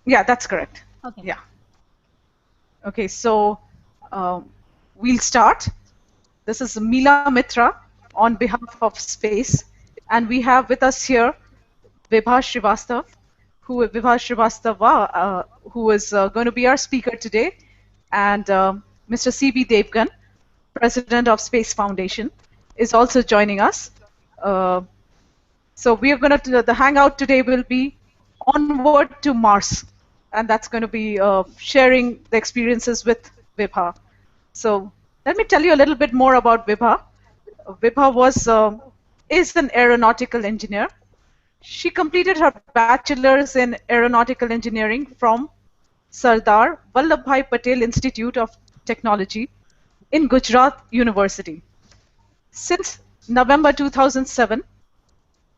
Yeah, that's correct. Okay. Yeah. Okay, so we'll start. This is Meela Mitra on behalf of Space, and we have with us here Vibha Srivastava, who is going to be our speaker today, and Mr. C.B. Devgan, President of Space Foundation, is also joining us. Uh, so we are going to, the hangout today will be Onward to Mars, and that's going to be sharing the experiences with Vibha. So let me tell you a little bit more about Vibha. Vibha is an aeronautical engineer. She completed her bachelor's in aeronautical engineering from Sardar Vallabhbhai Patel Institute of Technology in Gujarat University. Since November 2007,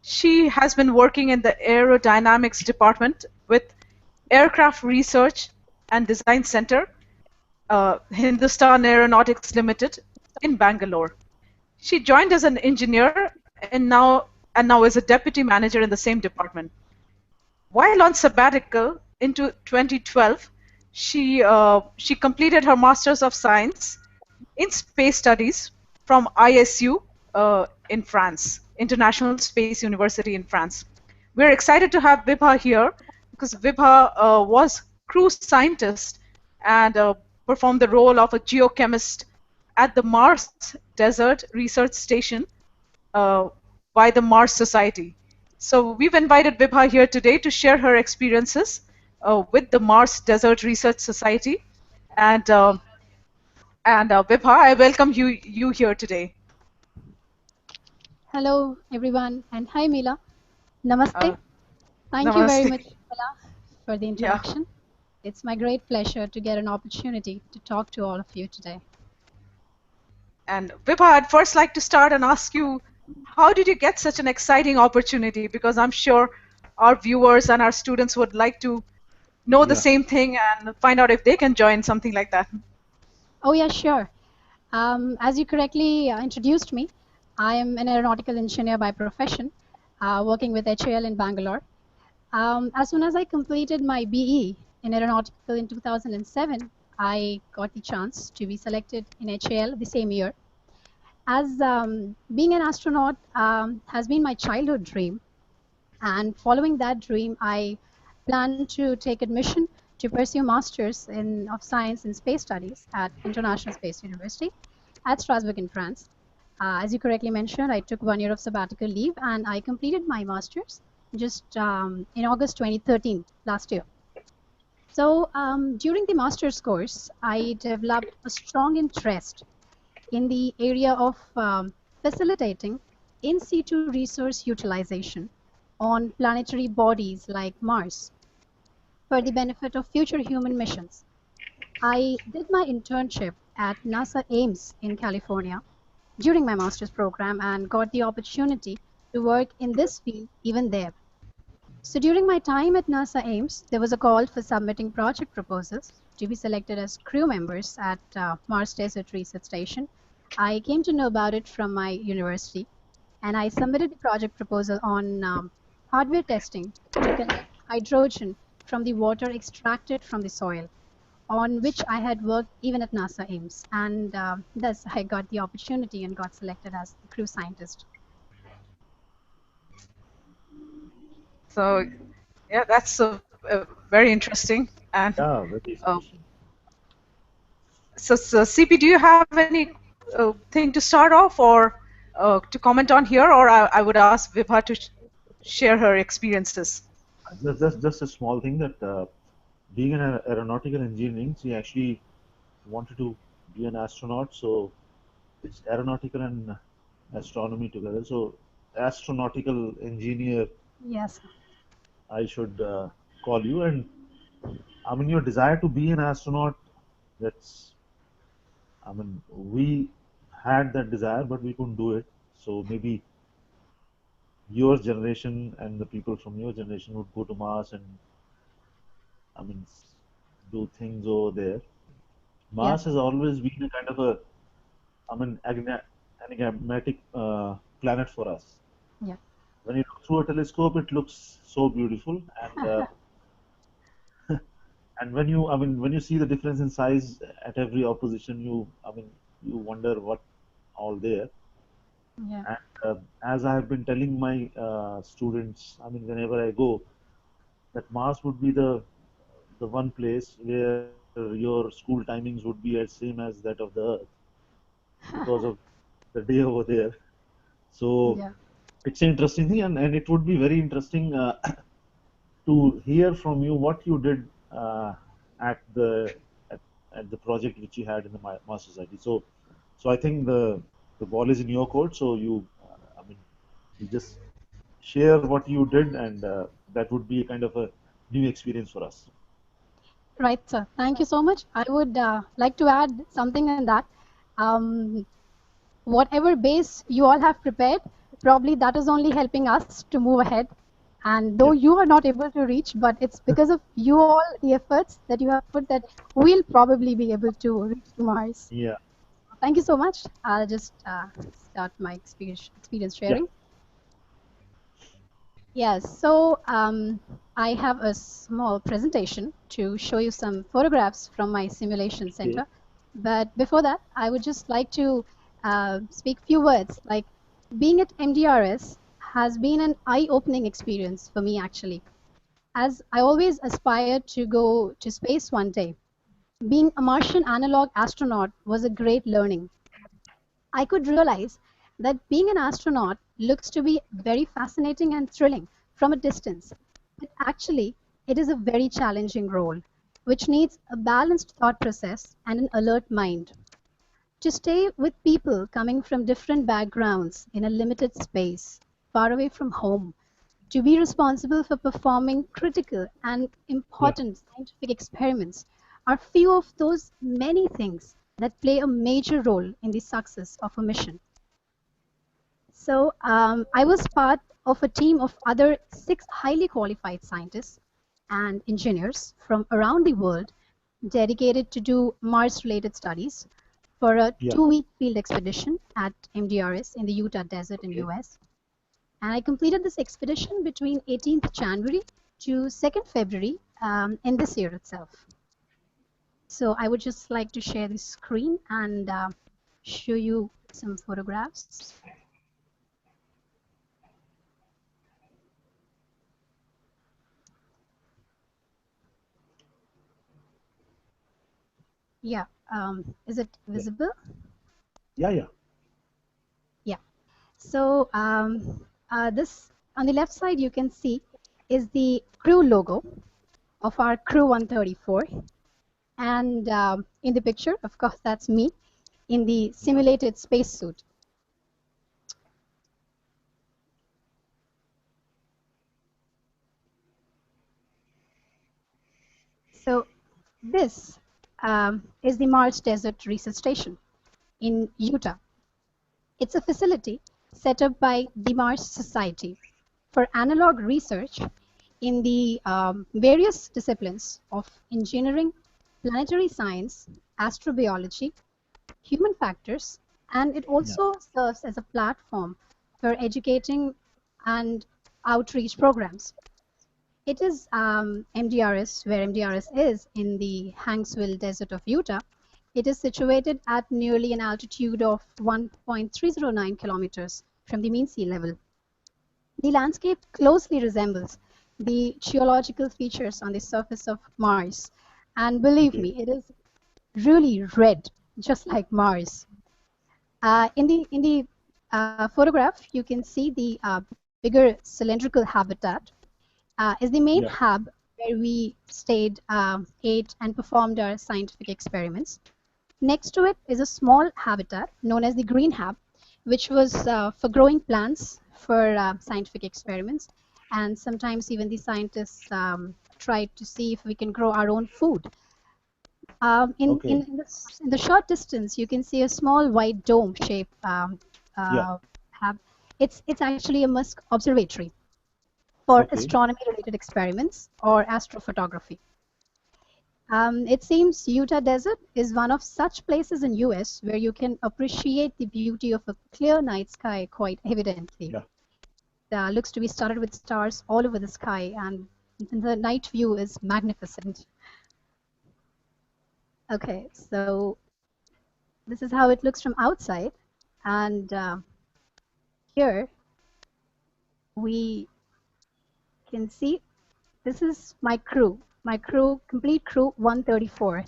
she has been working in the aerodynamics department with Aircraft Research and Design Center, Hindustan Aeronautics Limited in Bangalore. She joined as an engineer and now is a deputy manager in the same department. While on sabbatical into 2012, she completed her Masters of Science in Space Studies from ISU in France, International Space University in France. We're excited to have Vibha here because Vibha was crew scientist and performed the role of a geochemist at the Mars Desert Research Station uh, by the Mars Society. So we've invited Vibha here today to share her experiences with the Mars Desert Research Society. And Vibha, I welcome you here today. Hello, everyone, and hi, Mila. Namaste. Uh, Thank you very Namaste. much, Mila, for the Yeah. introduction. It's my great pleasure to get an opportunity to talk to all of you today. And Vibha, I'd first like to start and ask you, how did you get such an exciting opportunity? Because I'm sure our viewers and our students would like to know the Yeah. same thing and find out if they can join something like that. Oh, yeah, sure. As you correctly introduced me, I am an aeronautical engineer by profession, working with HAL in Bangalore. As soon as I completed my BE in aeronautical in 2007, I got the chance to be selected in HAL the same year. As being an astronaut has been my childhood dream, and following that dream, I plan to take admission to pursue Masters of Science in Space Studies at International Space University at Strasbourg in France. As you correctly mentioned, I took 1 year of sabbatical leave and I completed my Masters just in August 2013, last year. So during the Masters course, I developed a strong interest in the area of facilitating in situ resource utilization on planetary bodies like Mars for the benefit of future human missions. I did my internship at NASA Ames in California during my master's program and got the opportunity to work in this field even there. So during my time at NASA Ames, there was a call for submitting project proposals to be selected as crew members at Mars Desert Research Station. I came to know about it from my university, and I submitted the project proposal on hardware testing to collect hydrogen from the water extracted from the soil, on which I had worked even at NASA Ames. And thus I got the opportunity and got selected as the crew scientist. So, yeah, that's very interesting. And Yeah, very uh, interesting. so, CP, do you have any thing to start off or to comment on here, or I would ask Vibha to share her experiences? Just a small thing that being an aeronautical engineering, she actually wanted to be an astronaut. So it's aeronautical and astronomy together. So astronautical engineer, Yes. I should call you. And I mean, your desire to be an astronaut, that's, I mean, we had that desire, but we couldn't do it. So maybe your generation and the people from your generation would go to Mars and I mean, do things over there. Mars Yes. has always been a kind of a, I mean, enigmatic planet for us. Yeah. When you look through a telescope, it looks so beautiful, and And when you see the difference in size at every opposition, you wonder what all there. Yeah. And as I have been telling my students, whenever I go, that Mars would be the one place where your school timings would be as same as that of the Earth because of the day over there. So Yeah. it's an interesting thing, and it would be very interesting to hear from you what you did at the at, at the project which you had in the Mars Society. So I think the ball is in your court. So you just share what you did, and that would be a kind of a new experience for us. Right, sir. Thank you so much. I would like to add something in that. Um, Whatever base you all have prepared, probably that is only helping us to move ahead. And though Yeah, you are not able to reach, but it's because of you all, the efforts that you have put, that we'll probably be able to reach to Mars. yeah, Thank you so much. I'll just start my experience yeah. sharing. Yes, so I have a small presentation to show you some photographs from my simulation Okay. center. But before that, I would just like to speak few words. Like, being at MDRS has been an eye-opening experience for me, actually, as I always aspired to go to space one day. Being a Martian analog astronaut was a great learning. I could realize that being an astronaut looks to be very fascinating and thrilling from a distance, but actually, it is a very challenging role, which needs a balanced thought process and an alert mind. To stay with people coming from different backgrounds in a limited space, far away from home, to be responsible for performing critical and Yeah, important scientific experiments are few of those many things that play a major role in the success of a mission. So I was part of a team of other 6 highly qualified scientists and engineers from around the world dedicated to do Mars-related studies for a yeah. 2-week field expedition at MDRS in the Utah Desert in Okay. US. And I completed this expedition between 18th January to 2nd February in this year itself. So I would just like to share the screen and show you some photographs. Yeah, is it Yeah, visible? yeah, yeah. Yeah. So this on the left side you can see is the crew logo of our Crew 134, and in the picture, of course, that's me in the Yeah. simulated spacesuit. So this is the Mars Desert Research Station in Utah. It's a facility set up by the Mars Society for analog research in the various disciplines of engineering, planetary science, astrobiology, human factors, and it Yeah. also serves as a platform for educating and outreach programs. It is MDRS, where MDRS is in the Hanksville Desert of Utah. It is situated at nearly an altitude of 1.309 kilometers from the mean sea level. The landscape closely resembles the geological features on the surface of Mars. And believe Okay. me, it is really red, just like Mars. In the photograph, you can see the bigger cylindrical habitat is the main Yeah. hub where we stayed, ate, and performed our scientific experiments. Next to it is a small habitat known as the green hub, which was for growing plants for scientific experiments. And sometimes even the scientists tried to see if we can grow our own food. Um, in, in, Okay. in, the, in the short distance, you can see a small white dome shape Yeah. hub. It's actually a Musk observatory for Okay. astronomy-related experiments or astrophotography. It seems Utah Desert is one of such places in US where you can appreciate the beauty of a clear night sky quite evidently. Yeah. Looks to be studded with stars all over the sky, and the night view is magnificent. Okay, so this is how it looks from outside, and here we can see this is my crew, complete crew 134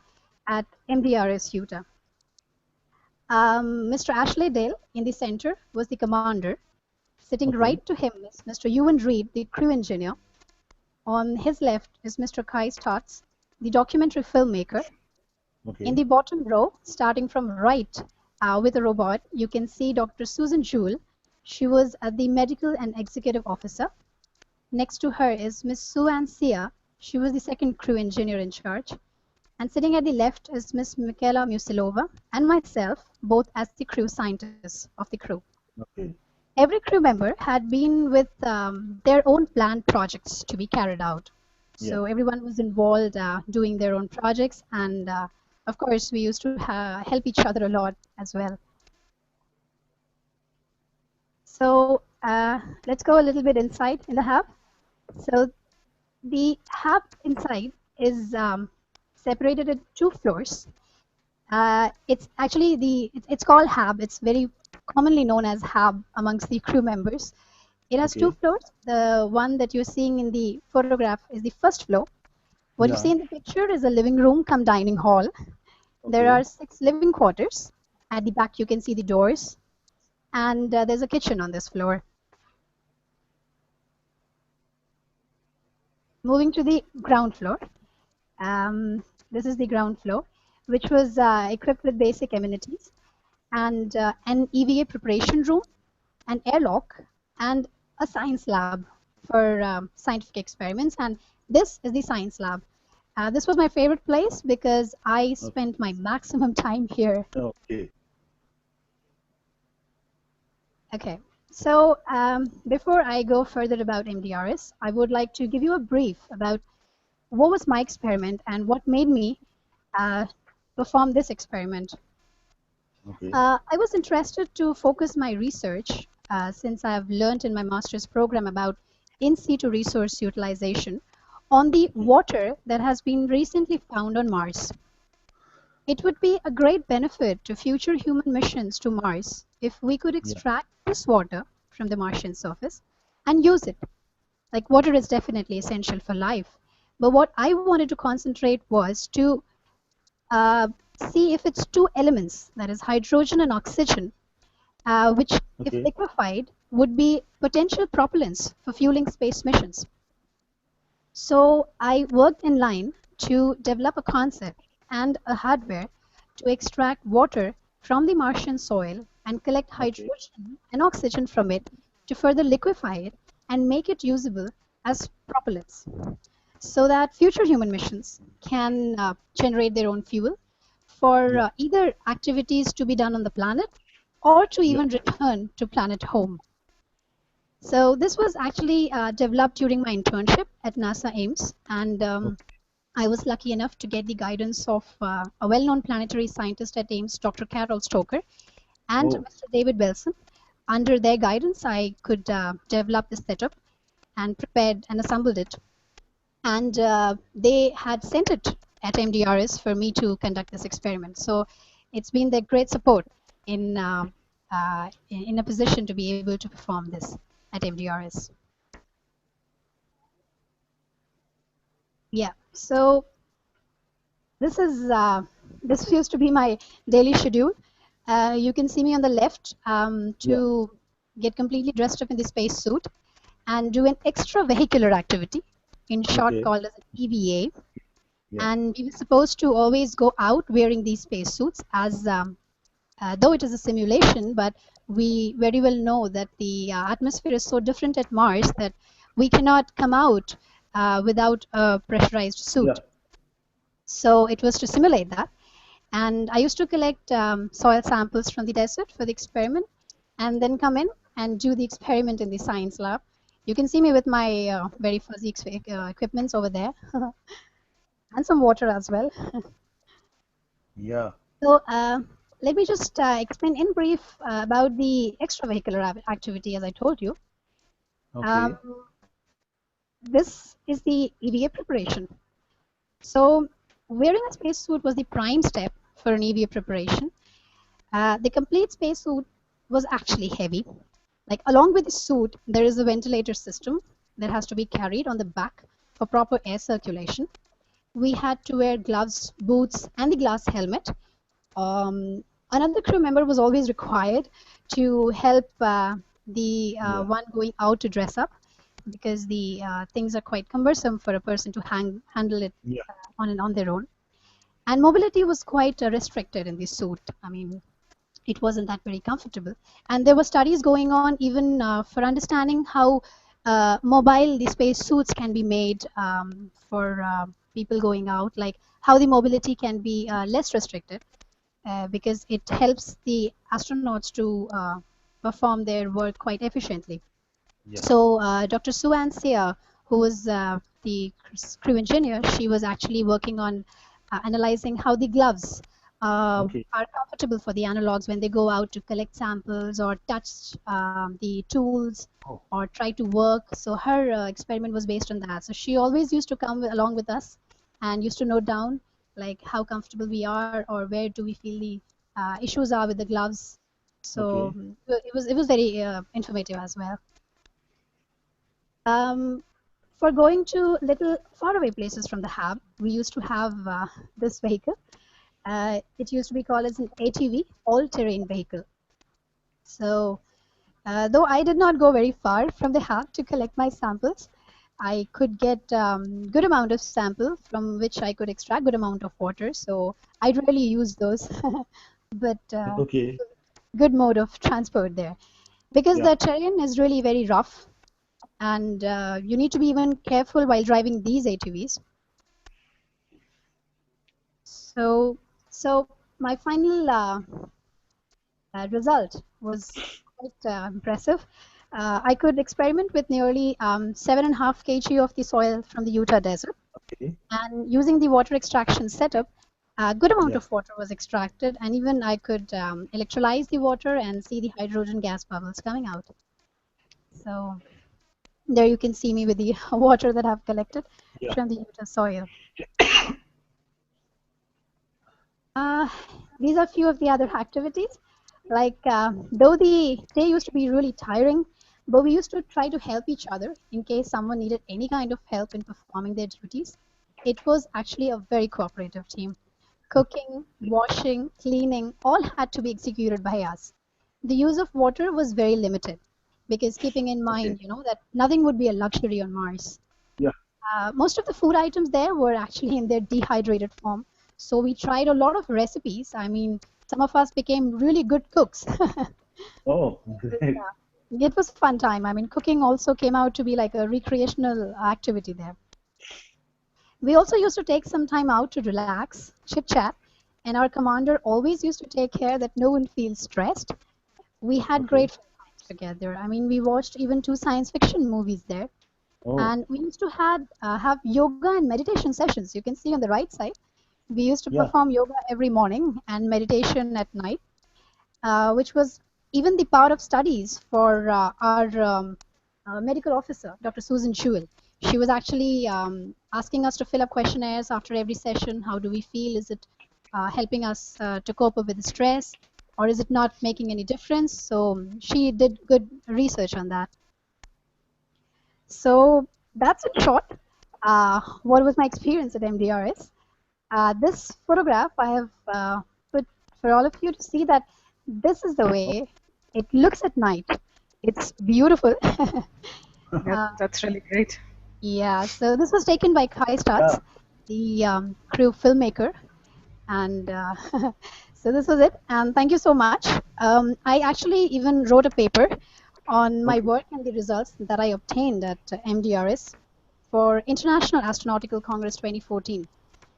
at MDRS Utah. Mr. Ashley Dale in the center was the commander. Sitting Okay. right to him is Mr. Ewan Reed, the crew engineer. On his left is Mr. Kai Stotts, the documentary filmmaker. In Okay. the bottom row, starting from right with a robot, you can see Dr. Susan Jewell. She was the medical and executive officer. Next to her is Miss Sue Ann Sia. She was the second crew engineer in charge. And sitting at the left is Miss Michaela Musilova and myself, both as the crew scientists of the crew. Okay. Every crew member had been with their own planned projects to be carried out. Yeah. So everyone was involved doing their own projects, and of course, we used to help each other a lot as well. So let's go a little bit inside in the hub. So the hub inside is separated into two floors. It's actually it's called hab. It's very commonly known as hab amongst the crew members. It has two Okay. floors. The one that you're seeing in the photograph is the first floor. What you Yeah. see in the picture is a living room come dining hall. There Okay. are 6 living quarters. At the back you can see the doors, and there's a kitchen on this floor. Moving to the ground floor. This is the ground floor, which was equipped with basic amenities and an EVA preparation room, an airlock, and a science lab for scientific experiments. And this is the science lab. This was my favorite place because I spent my maximum time here. Okay. Okay, so before I go further about MDRS, I would like to give you a brief about what was my experiment and what made me uh, perform this experiment. Okay. I was interested to focus my research since I have learned in my master's program about in situ resource utilization on the Okay. water that has been recently found on Mars. It would be a great benefit to future human missions to Mars if we could Yeah. extract this water from the Martian surface and use it. Like, water is definitely essential for life. But what I wanted to concentrate was to uh, see if its two elements, that is hydrogen and oxygen, which, if Okay. liquefied, would be potential propellants for fueling space missions. So I worked in line to develop a concept and a hardware to extract water from the Martian soil and collect Okay. hydrogen and oxygen from it to further liquefy it and make it usable as propellants so that future human missions can generate their own fuel for Yeah. either activities to be done on the planet or to Yeah. even return to planet home. So this was actually developed during my internship at NASA Ames, and Okay. I was lucky enough to get the guidance of a well-known planetary scientist at Ames, Dr. Carol Stoker, and Oh. Mr. David Wilson. Under their guidance, I could develop this setup and prepared and assembled it. And they had sent it at MDRS for me to conduct this experiment. So it's been their great support in a position to be able to perform this at MDRS. Yeah. So this is this used to be my daily schedule. You can see me on the left Yeah. to get completely dressed up in the space suit and do an extravehicular activity, in short Okay. called as an EVA. Yeah. And we were supposed to always go out wearing these space suits as though it is a simulation, but we very well know that the atmosphere is so different at Mars that we cannot come out without a pressurized Yeah. suit. So it was to simulate that. And I used to collect soil samples from the desert for the experiment and then come in and do the experiment in the science lab. You can see me with my very fuzzy equipments over there and some water as well. Yeah. So let me just explain in brief about the extravehicular activity as I told you. Um, Okay. this is the EVA preparation. So wearing a spacesuit was the prime step for an EVA preparation. The complete spacesuit was actually heavy. Like along with the suit, there is a ventilator system that has to be carried on the back for proper air circulation. We had to wear gloves, boots, and the glass helmet. Another crew member was always required to help the Yeah. one going out to dress up, because the things are quite cumbersome for a person to handle it Yeah. on their own. And mobility was quite restricted in this suit. I mean, it wasn't that very comfortable. And there were studies going on even for understanding how mobile the space suits can be made for people going out, like how the mobility can be less restricted, because it helps the astronauts to perform their work quite efficiently. Yeah. So Dr. Suan Sia, who was the crew engineer, she was actually working on analyzing how the gloves Okay. are comfortable for the analogs when they go out to collect samples or touch the tools Oh. or try to work. So her experiment was based on that. So she always used to come along with us and used to note down like how comfortable we are or where do we feel the issues are with the gloves. So Okay. it was very informative as well. For going to little faraway places from the hub, we used to have this vehicle. It used to be called as an ATV, all-terrain vehicle. So, though I did not go very far from the hub to collect my samples, I could get good amount of sample from which I could extract good amount of water. So I'd really use those, but Okay. good mode of transport there, because Yeah. the terrain is really very rough, and you need to be even careful while driving these ATVs. So my final result was quite impressive. I could experiment with nearly 7.5 kg of the soil from the Utah desert, Okay. and using the water extraction setup, a good amount Yeah. of water was extracted, and even I could electrolyze the water and see the hydrogen gas bubbles coming out. So there you can see me with the water that I've collected Yeah. from the Utah soil. Uh, these are few of the other activities. Like, though the day used to be really tiring, but we used to try to help each other in case someone needed any kind of help in performing their duties. It was actually a very cooperative team. Cooking, washing, cleaning, all had to be executed by us. The use of water was very limited because keeping in Okay. mind, that nothing would be a luxury on Mars. Yeah. Most of the food items there were actually in their dehydrated form. So we tried a lot of recipes. I mean, some of us became really good cooks. Oh, It great. it was a fun time. I mean, cooking also came out to be like a recreational activity there. We also used to take some time out to relax, chit chat, and our commander always used to take care that no one feels stressed. We had Okay. great fun times together. I mean, we watched even 2 science fiction movies there. Oh. And we used to have yoga and meditation sessions. You can see on the right side. We used to Yeah. perform yoga every morning and meditation at night, which was even the part of studies for our medical officer, Dr. Susan Jewell. She was actually asking us to fill up questionnaires after every session. How do we feel? Is it helping us to cope up with the stress, or is it not making any difference? So she did good research on that. So that's in short what was my experience at MDRS. This photograph I have put for all of you to see that this is the way it looks at night. It's beautiful. That's really great. Yeah, so this was taken by Kai Yeah. Stutz, the crew filmmaker. And so this was it. And thank you so much. I actually even wrote a paper on my Okay. work and the results that I obtained at MDRS for International Astronautical Congress 2014.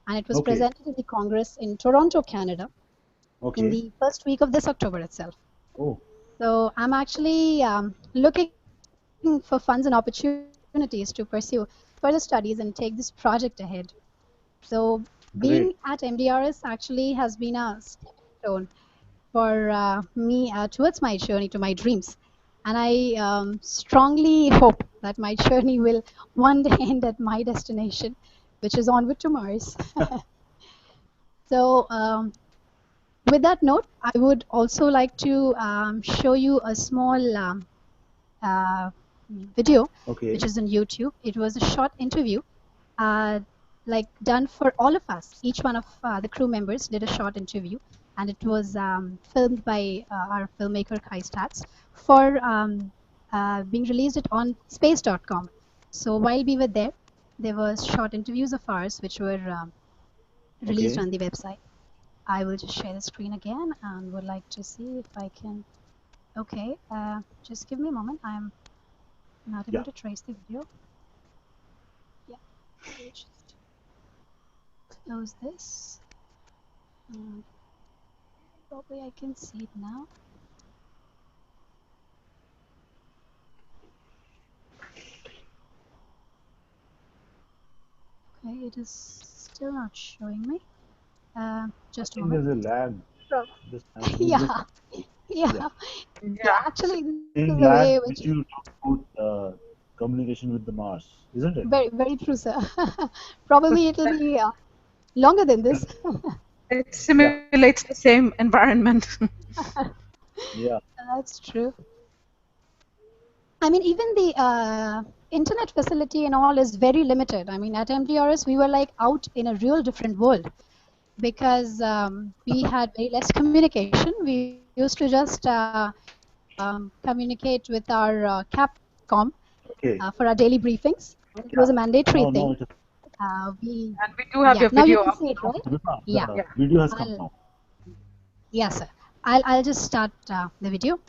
And it was Okay. presented in the Congress in Toronto, Canada, in Okay. the first week of this October itself. Oh, So I'm actually looking for funds and opportunities to pursue further studies and take this project ahead. So being at great. MDRS actually has been a stepping stone for me towards my journey to my dreams. And I strongly hope that my journey will one day end at my destination, which is onward to Mars. So with that note, I would also like to show you a small uh, video, Okay. which is on YouTube. It was a short interview, like done for all of us. Each one of the crew members did a short interview, and it was filmed by our filmmaker Kai Stats for being released it on space.com. So while we were there were short interviews of ours which were released Okay. on the website. I will just share the screen again and would like to see if I can. Okay, just give me a moment. I'm not able Yeah. to trace the video. Yeah, so just close this. Probably I can see it now. Okay, it is still not showing me. Just a I think moment. there's a lag this time. Could you just Yeah, yeah. yeah. Actually, this is the Same way lag which which you talk about communication with the Mars, isn't it? very true, sir. Probably it'll be longer than this. It Yeah. simulates the same environment. Yeah. That's true. I mean, even the internet facility and all is very limited. I mean, at MTRS, we were like out in a real different world because we had very less communication. We used to just communicate with our Capcom Okay. for our daily briefings. And it Yeah. was a mandatory Now, thing. it is. And we do have Yeah, your now you video can up. see it, right? Vibha, Yeah. the video has come I'll, now. yes, sir. I'll just start the video.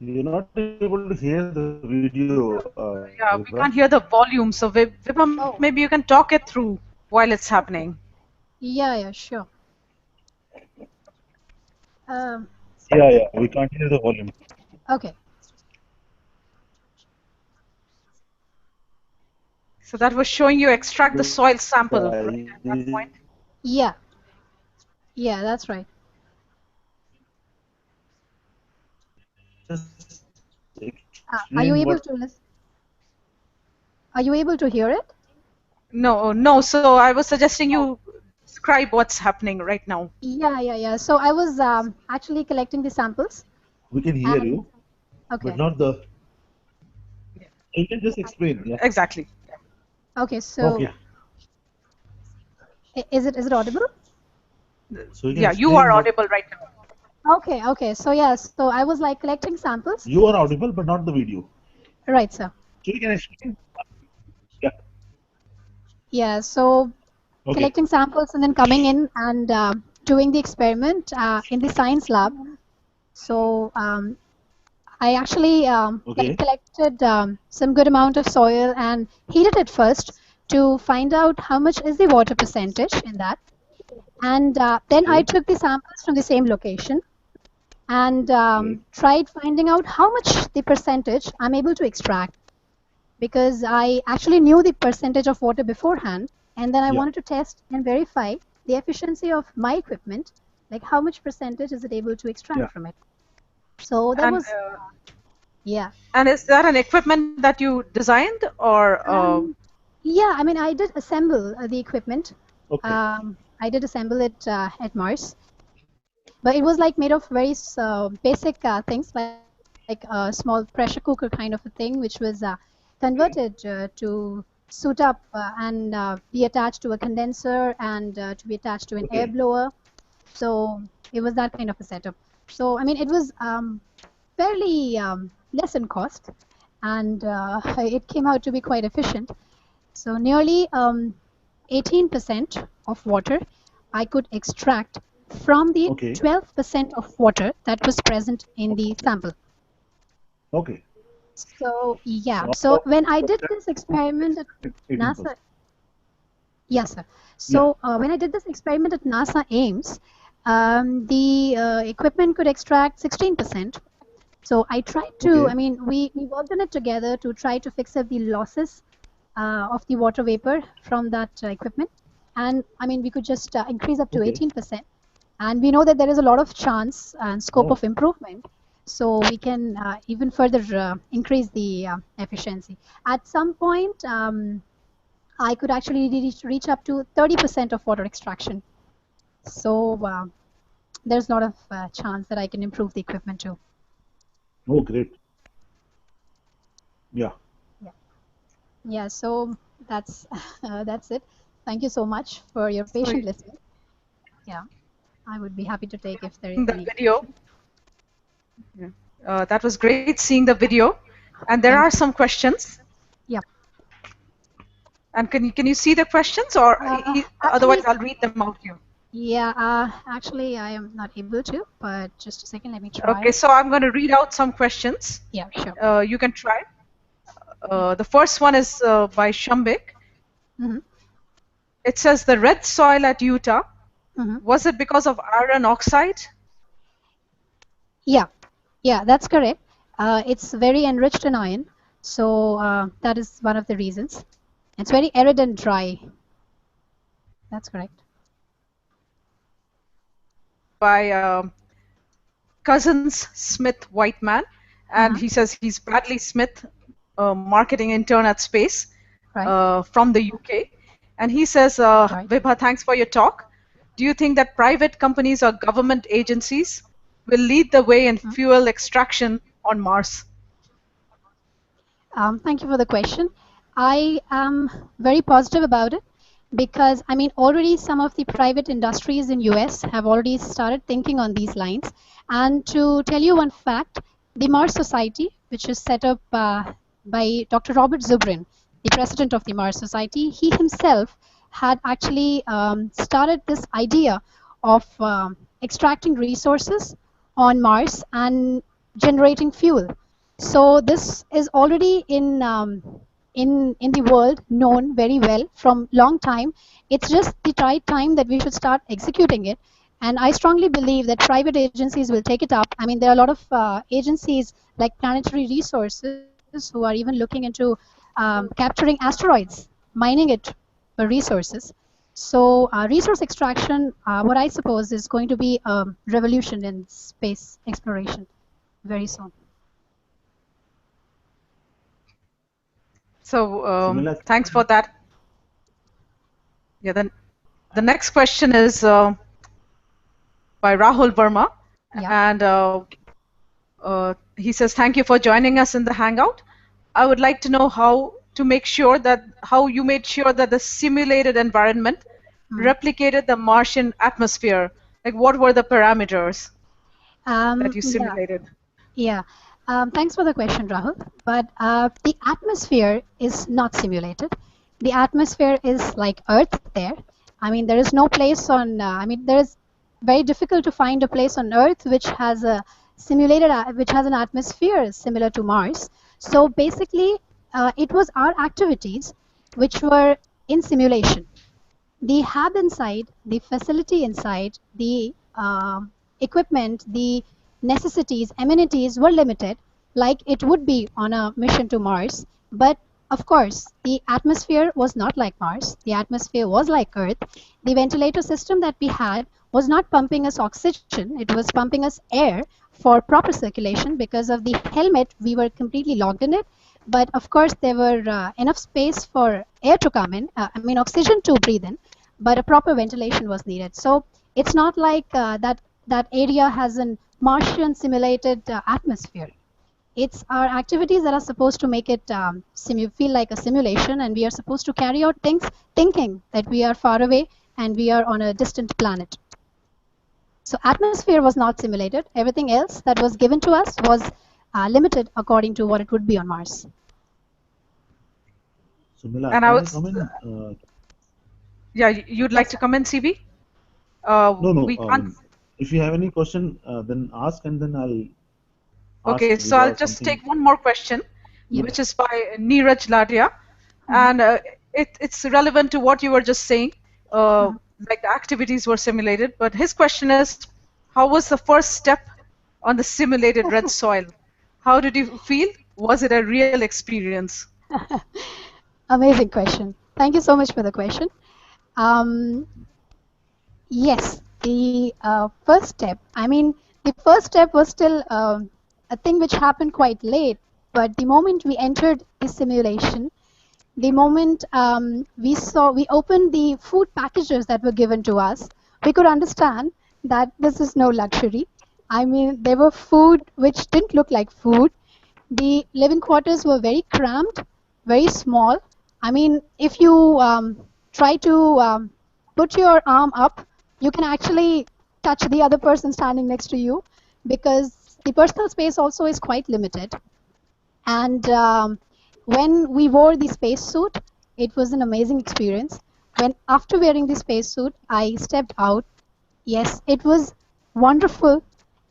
You're not able to hear the video, Vibha. Yeah, we can't hear the volume. So, Vibha, maybe you Oh, can talk it through while it's happening. yeah, sure. Yeah, we can't hear the volume. Okay. So that was showing you extract the soil sample, right, Is at that point? Yeah, that's right. just Are you explain able what. to listen? Are you able to hear it? No. So I was suggesting Oh, you describe what's happening right now. yeah. So I was actually collecting the samples, We can hear and you, but okay, not the. You can just explain. Yeah. Exactly. okay. So Okay. is it audible? So you can Yeah, you are explain what. audible right now. Okay. So yeah, so I was like collecting samples, You are audible, but not the video. right, sir? So you can explain. Yeah. Yeah. So Okay. collecting samples and then coming in and doing the experiment in the science lab. So I actually like Okay. collected some good amount of soil and heated it first to find out how much is the water percentage in that. And then I Okay. took the samples from the same location and Great. tried finding out how much the percentage I'm able to extract because I actually knew the percentage of water beforehand and then I Yeah. wanted to test and verify the efficiency of my equipment, like how much percentage is it able to extract Yeah. from it. So that And was, yeah. and is that an equipment that you designed, or Yeah, I mean, I did assemble the equipment. Okay. I did assemble it at Mars, but it was like made of very basic things, like a small pressure cooker kind of a thing, which was converted Okay. to suit up and be attached to a condenser and to be attached to an air Okay. blower. So it was that kind of a setup. So I mean, it was fairly less in cost, and it came out to be quite efficient. So nearly 18% of water I could extract from the Okay. 12% of water that was present in the sample. Okay. So yeah, So so out when I of did that, this experiment at 18%. NASA, yes, sir. Yeah. So when I did this experiment at NASA Ames, the equipment could extract 16%. So I tried to, I Okay. mean, we worked on it together to try to fix up the losses of the water vapor from that equipment. And I mean, we could just increase up to Okay. 18%. And we know that there is a lot of chance and scope Oh. of improvement. So we can even further increase the efficiency. At some point, I could actually reach up to 30% of water extraction. So there's a lot of chance that I can improve the equipment too. Oh, great. Yeah. Yeah. Yeah. So that's that's it. Thank you so much for your so patient listening. Yeah, I would be happy to take if there is the any video? question. Yeah. That was great seeing the video, and there are Thank you. some questions. Yeah. And can you see the questions, or otherwise Actually, I'll read them out here. yeah. Actually, I am not able to. But just a second, let me Okay, try. so I'm going to read out some questions. Yeah, sure. You can try. Yeah. The first one is by Shambik. Mm-hmm. It says the red soil at Utah, Mm-hmm. was it because of iron oxide? Yeah. Yeah, that's correct. It's very enriched in iron, so that is one of the reasons. It's very arid and dry. That's correct. By Cousins Smith Whiteman, and Uh-huh. he says he's Bradley Smith, marketing intern at Space Right. from the UK. And he says, Right. Vibha, thanks for your talk. Do you think that private companies or government agencies will lead the way in fuel extraction on Mars? Thank you for the question. I am very positive about it because I mean already some of the private industries in US have already started thinking on these lines. And to tell you one fact, the Mars Society, which is set up by Dr. Robert Zubrin, the president of the Mars Society, he himself had actually started this idea of extracting resources on Mars and generating fuel. So this is already in the world known very well from long time. It's just the right time that we should start executing it. And I strongly believe that private agencies will take it up. I mean, there are a lot of agencies like Planetary Resources who are even looking into capturing asteroids, mining it for resources. So resource extraction, what I suppose, is going to be a revolution in space exploration very soon. So Similar. thanks for that. Yeah, then the next question is by Rahul Verma, Yeah. and he says, thank you for joining us in the Hangout. I would like to know how you made sure that the simulated environment replicated the Martian atmosphere. Like, what were the parameters that you Yeah. simulated? Yeah. Thanks for the question, Rahul. But the atmosphere is not simulated. The atmosphere is like Earth there. I mean, there is no place on, I mean, there is very difficult to find a place on Earth which has a simulated, which has an atmosphere similar to Mars. So basically, it was our activities which were in simulation. The hub inside, the facility inside, the equipment, the necessities, amenities were limited, like it would be on a mission to Mars. But Of course, the atmosphere was not like Mars. The atmosphere was like Earth. The ventilator system that we had was not pumping us oxygen, it was pumping us air for proper circulation. Because of the helmet, we were completely locked in it. But of course, there were enough space for air to come in, I mean, oxygen to breathe in, but a proper ventilation was needed. So it's not like that area has an Martian simulated atmosphere. It's our activities that are supposed to make it feel like a simulation, and we are supposed to carry out things thinking that we are far away and we are on a distant planet. So atmosphere was not simulated. Everything else that was given to us was limited according to what it would be on Mars. So Mila, And I can I was, come in? yeah, you'd like Yes, to sir. come in, CB? No, no. We can't. If you have any question, then ask, and then I'll ask Okay, so I'll Vibha just something. take one more question, Yep. Yeah. which is by Neeraj Ladia, Mhm. and it's relevant to what you were just saying. Uh, Mhm. like the activities were simulated, but his question is, how was the first step on the simulated red soil? How did you feel? Was it a real experience? Amazing question. Thank you so much for the question. Um, Yes, the first step. I mean, the first step was still a thing which happened quite late. But the moment we entered the simulation, the moment we opened the food packages that were given to us, we could understand that this is no luxury. I mean, there were food which didn't look like food. The living quarters were very cramped, very small. I mean, if you try to put your arm up, you can actually touch the other person standing next to you, because the personal space also is quite limited. And when we wore the spacesuit, it was an amazing experience. When after wearing the spacesuit, I stepped out. Yes, it was wonderful.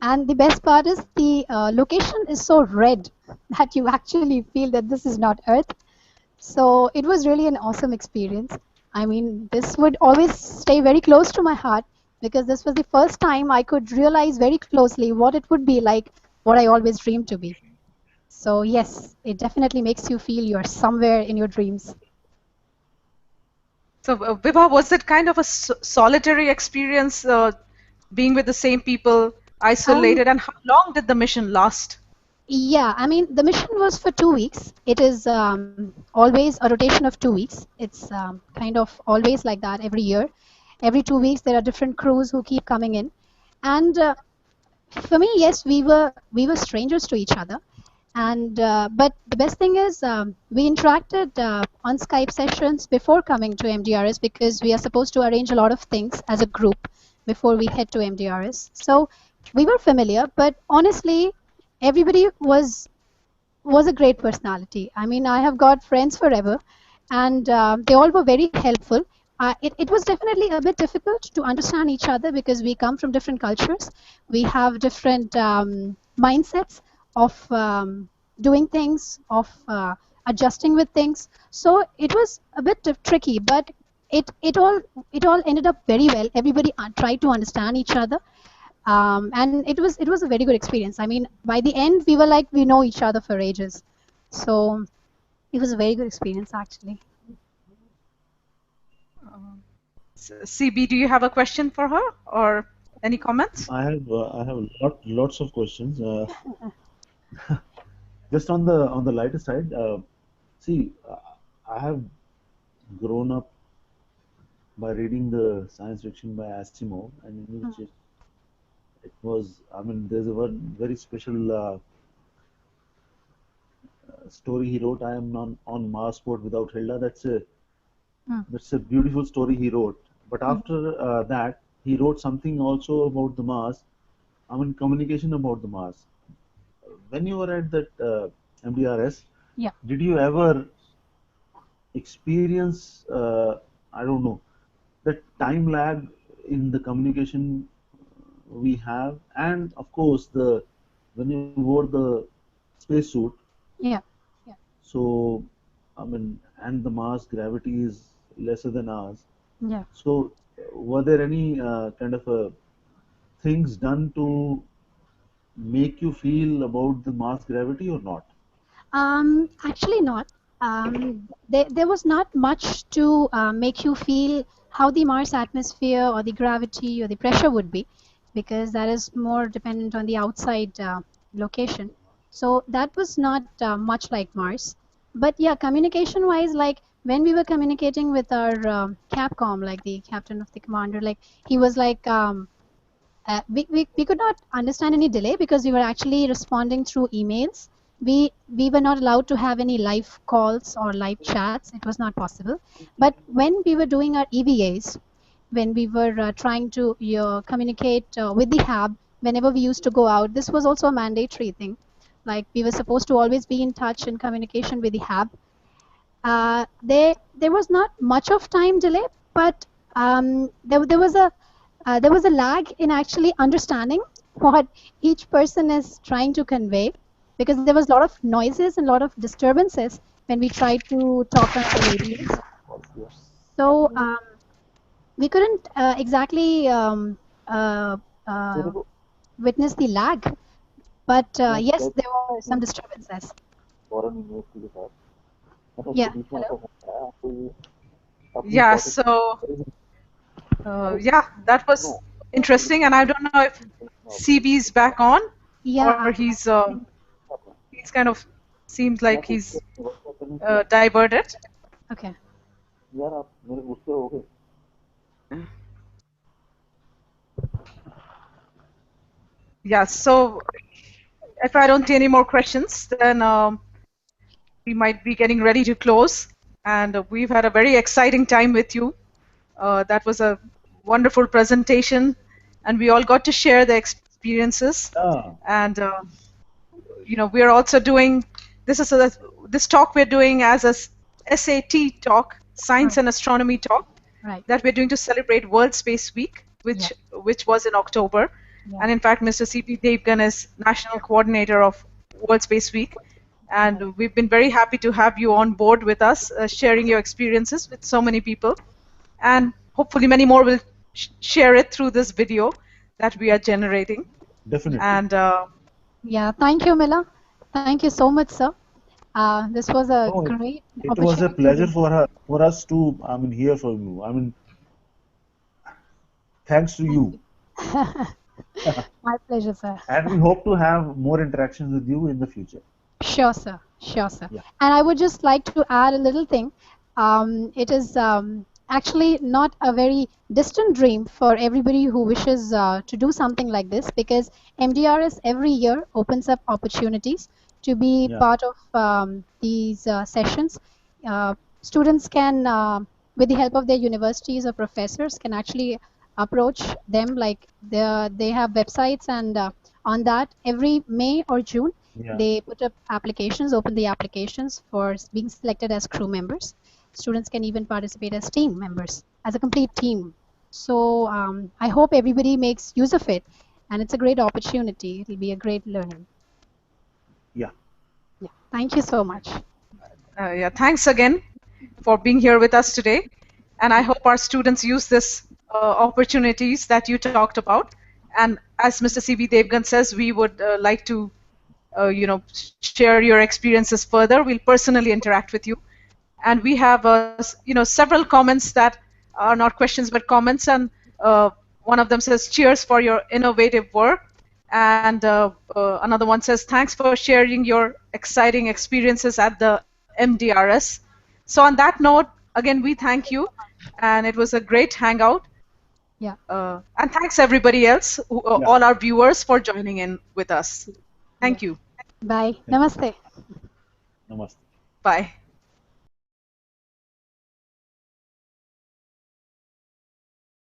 And the best part is the location is so red that you actually feel that this is not Earth. So it was really an awesome experience. I mean, this would always stay very close to my heart, because this was the first time I could realize very closely what it would be like, what I always dreamed to be. So yes, it definitely makes you feel you're somewhere in your dreams. So, Vibha, was it kind of a solitary experience, being with the same people, Um, isolated, and how long did the mission last? yeah, I mean, the mission was for 2 weeks. It is always a rotation of 2 weeks. It's kind of always like that every year. Every 2 weeks, there are different crews who keep coming in. And for me, yes, we were strangers to each other. And but the best thing is we interacted on Skype sessions before coming to MDRS, because we are supposed to arrange a lot of things as a group before we head to MDRS. So we were familiar, but honestly, everybody was a great personality. I mean, I have got friends forever, and they all were very helpful. It was definitely a bit difficult to understand each other, because we come from different cultures. We have different mindsets of doing things, of adjusting with things. So it was a bit tricky, but it, it all it all ended up very well. Everybody tried to understand each other, and it was a very good experience. I mean, by the end, we were like we know each other for ages, so it was a very good experience actually. CB, do you have a question for her or any comments? I have lots of questions. Just on the lighter side, see, I have grown up by reading the science fiction by Asimov, and in which it was, I mean, there's a very special story he wrote. I am on Marsport without Hilda. That's a beautiful story he wrote. But after that, he wrote something also about the Mars. I mean, communication about the Mars. When you were at that MDRS, Yeah. did you ever experience, I don't know, the time lag in the communication we have, and of course the when you wore the spacesuit, Yeah. Yeah. so I mean, and the Mars gravity is lesser than ours. Yeah. So were there any kind of things done to make you feel about the Mars gravity or not? Actually not. There was not much to make you feel how the Mars atmosphere or the gravity or the pressure would be, because that is more dependent on the outside location. So that was not much like Mars. But yeah, communication wise, like when we were communicating with our Capcom, like the captain of the commander, like he was like, we could not understand any delay because we were actually responding through emails. We were not allowed to have any live calls or live chats. It was not possible. But when we were doing our EVAs, when we were trying to communicate with the hub, whenever we used to go out, this was also a mandatory thing. Like we were supposed to always be in touch and communication with the hub. There was not much of time delay, but there was a lag in actually understanding what each person is trying to convey, because there was a lot of noises and a lot of disturbances when we tried to talk on the radios. So we couldn't exactly witness the lag, but yes, there were some disturbances. Yeah. Hello. Yeah, so yeah, that was interesting, and I don't know if CB's back on, Yeah. or he's kind of seems like he's diverted. Okay. Yeah, so if I don't see any more questions, then we might be getting ready to close. And we've had a very exciting time with you. That was a wonderful presentation, and we all got to share the experiences. And we're also doing this talk we're doing as a SAT talk, Science and Astronomy talk, that we're doing to celebrate World Space Week, which was in October. And in fact, Mr. C.P. Devgan is National Coordinator of World Space Week. And we've been very happy to have you on board with us, sharing your experiences with so many people. And hopefully many more will share it through this video that we are generating. Definitely. And yeah, thank you, Mila. Thank you so much, sir. This was a great It opportunity. was a pleasure for us to hear from you. Thanks to you. My pleasure, sir. And we hope to have more interactions with you in the future. Sure, sir. Sure, sir. Yeah. And I would just like to add a little thing. It is actually not a very distant dream for everybody who wishes to do something like this, because MDRS every year opens up opportunities to be part of these sessions. Students can, with the help of their universities or professors, can actually approach them. Like they have websites, and on that every May or June, they put up applications, open the applications for being selected as crew members. Students can even participate as team members, as a complete team. So I hope everybody makes use of it, and it's a great opportunity. It'll be a great learning. Yeah. Yeah. Thank you so much. Yeah, thanks again for being here with us today. And I hope our students use this opportunities that you talked about. And as Mr. C.B. Devgan says, we would like to share your experiences further. We'll personally interact with you. And we have several comments that are not questions but comments. And one of them says, cheers for your innovative work. And another one says, thanks for sharing your exciting experiences at the MDRS. So on that note, again, we thank you. And it was a great hangout. Yeah. And thanks everybody else, all our viewers, for joining in with us. Thank you. Bye. Namaste. Namaste. Bye.